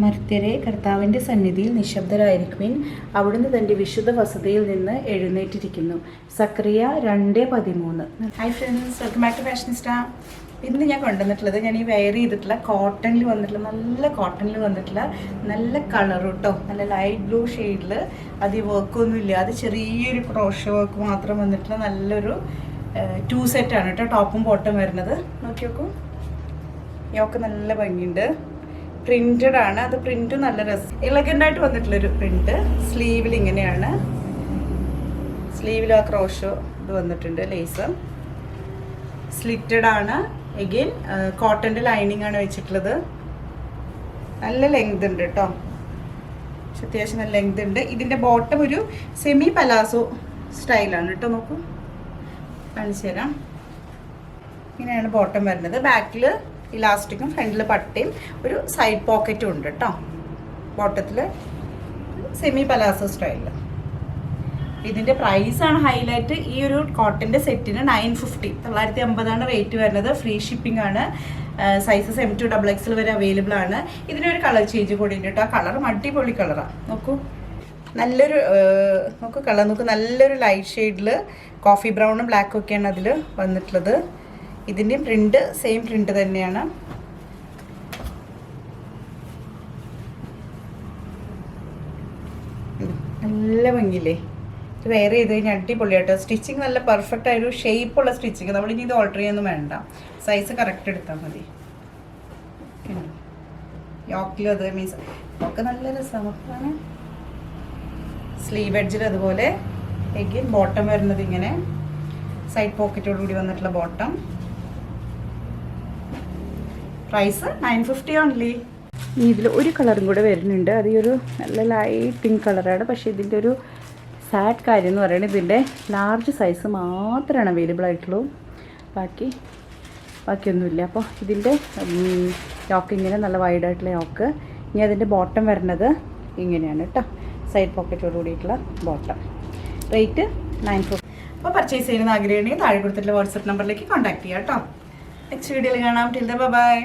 മർത്യരെ കർത്താവിൻ്റെ സന്നിധിയിൽ നിശബ്ദരായിരിക്കുവിൻ, അവിടുന്ന് തൻ്റെ വിശുദ്ധ വസതിയിൽ നിന്ന് എഴുന്നേറ്റിരിക്കുന്നു. Zechariah 2:13. Hi friends, welcome back to fashionista. ഇന്ന് ഞാൻ കൊണ്ടുവന്നിട്ടുള്ളത്, ഞാൻ ഈ വെയർ ചെയ്തിട്ടുള്ള കോട്ടണിൽ വന്നിട്ടുള്ള നല്ല കളർ കേട്ടോ, നല്ല ലൈറ്റ് ബ്ലൂ ഷെയ്ഡിൽ. അത് വർക്കൊന്നും ഇല്ല, അത് ചെറിയൊരു ക്രോഷോ വർക്ക് മാത്രം വന്നിട്ടുള്ള നല്ലൊരു 2 സെറ്റാണ് കേട്ടോ. ടോപ്പും ബോട്ടം വരുന്നത് നോക്കി നോക്കൂ. യോക്ക് നല്ല ഭംഗിയുണ്ട്, പ്രിന്റഡ് ആണ്. അത് പ്രിന്റ് നല്ല രസം, എലഗൻ്റായിട്ട് വന്നിട്ടുള്ളൊരു പ്രിന്റ്. സ്ലീവിൽ ഇങ്ങനെയാണ്, സ്ലീവിൽ ആ ക്രോഷോ ഇത് വന്നിട്ടുണ്ട്, ലേസ്. സ്ലിറ്റഡ് ആണ്. എഗെയിൻ കോട്ടൻ്റെ ലൈനിങ് ആണ് വെച്ചിട്ടുള്ളത്. നല്ല ലെങ്ത് ഉണ്ട് കേട്ടോ, അത്യാവശ്യം നല്ല ലെങ്ത് ഉണ്ട്. ഇതിൻ്റെ ബോട്ടം ഒരു സെമി പലാസോ സ്റ്റൈലാണ് കേട്ടോ. നോക്കൂ, കാണിച്ചു തരാം. ഇങ്ങനെയാണ് ബോട്ടം വരുന്നത്. ബാക്കിൽ ഇലാസ്റ്റിക്കും ഫ്രണ്ടിൽ പട്ടയും ഒരു സൈഡ് പോക്കറ്റും ഉണ്ട് കേട്ടോ. ബോട്ടത്തിൽ സെമി പലാസോ സ്റ്റൈലിൽ. ഇതിൻ്റെ പ്രൈസാണ് ഹൈലൈറ്റ്. ഈ ഒരു കോട്ടൻ്റെ സെറ്റിന് 950, 950 റേറ്റ് വരുന്നത്. ഫ്രീ ഷിപ്പിംഗ് ആണ്. സൈസസ് M2 XXL വരെ അവൈലബിൾ ആണ്. ഇതിനൊരു കളർ ചേഞ്ച് കൂടി ഉണ്ട് കേട്ടോ. ആ കളറും അടിപൊളി കളറാണ്. നോക്കൂ, നല്ലൊരു കളർ നോക്കൂ. നല്ലൊരു ലൈറ്റ് ഷെയ്ഡിൽ കോഫി ബ്രൗണും ബ്ലാക്കും ഒക്കെയാണ് അതിൽ വന്നിട്ടുള്ളത്. ഇതിൻ്റെ പ്രിന്റ് സെയിം പ്രിന്റ് തന്നെയാണ്. നല്ല ഭംഗിയില്ലേ, ഇത് വെയർ ചെയ്ത് കഴിഞ്ഞാൽ അടിപൊളിയാട്ടോ. സ്റ്റിച്ചിങ് നല്ല പെർഫെക്റ്റ് ആയൊരു ഷേപ്പുള്ള സ്റ്റിച്ചിങ്. നമ്മളിനി ഇത് ഓൾട്ടർ ചെയ്യാനൊന്നും വേണ്ട, സൈസ് കറക്റ്റ് എടുത്താൽ മതി. യോക്കിലും അത് മീൻസ് ഒക്കെ നല്ല രസമാണ്. സ്ലീവ് എഡ്ജിൽ അതുപോലെ എഗെയിൻ ബോട്ടം വരുന്നത് ഇങ്ങനെ സൈഡ് പോക്കറ്റോട് കൂടി വന്നിട്ടുള്ള ബോട്ടം. Price 950 only. ഇതിൽ ഒരു കളറും കൂടെ വരുന്നുണ്ട്. അത് ഒരു നല്ല ലൈറ്റ് പിങ്ക് കളറാണ്. പക്ഷേ ഇതിൻ്റെ ഒരു സാഡ് കാര്യം എന്ന് പറയുന്നത് ഇതിൻ്റെ ലാർജ് സൈസ് മാത്രമാണ് അവൈലബിൾ ആയിട്ടുള്ളൂ. ബാക്കിയൊന്നുമില്ല. അപ്പോൾ ഇതിൻ്റെ യോക്ക് ഇങ്ങനെ നല്ല വൈഡായിട്ടുള്ള യോക്ക്. ഇനി അതിൻ്റെ ബോട്ടം വരുന്നത് ഇങ്ങനെയാണ് കേട്ടോ, സൈഡ് പോക്കറ്റോട് കൂടിയിട്ടുള്ള ബോട്ടം. റേറ്റ് 950. അപ്പോൾ പർച്ചേസ് ചെയ്യുന്ന ആഗ്രഹമുണ്ടെങ്കിൽ താഴെ കൊടുത്തിട്ടുള്ള വാട്സപ്പ് നമ്പറിലേക്ക് കോൺടാക്ട് ചെയ്യാം കേട്ടോ. നെക്സ്റ്റ് വീഡിയോയിൽ കാണാം. Till then bye.